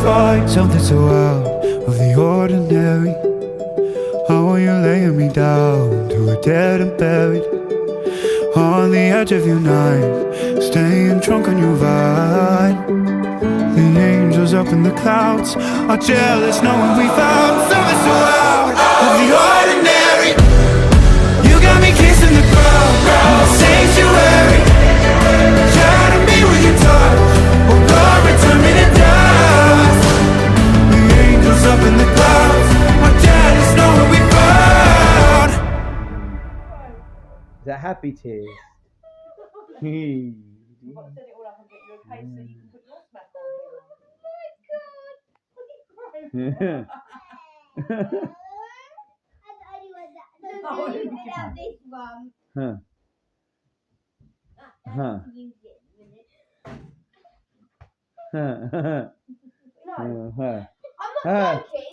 find something so out of the ordinary. How are you laying me down to a dead and buried on the edge of your night, staying drunk on your vine. The angels up in the clouds are jealous knowing we found something so out of the ordinary. You got me kissing the ground in the sanctuary, shining me with your touch. Oh Lord, return me to dust. The angels up in the clouds are jealous knowing we found. Is that happy tears? I've got to set it all up and get you a case so you can put your smack on here. This one. Huh. Huh. Use it a minute. Huh. No, Huh. I'm not joking.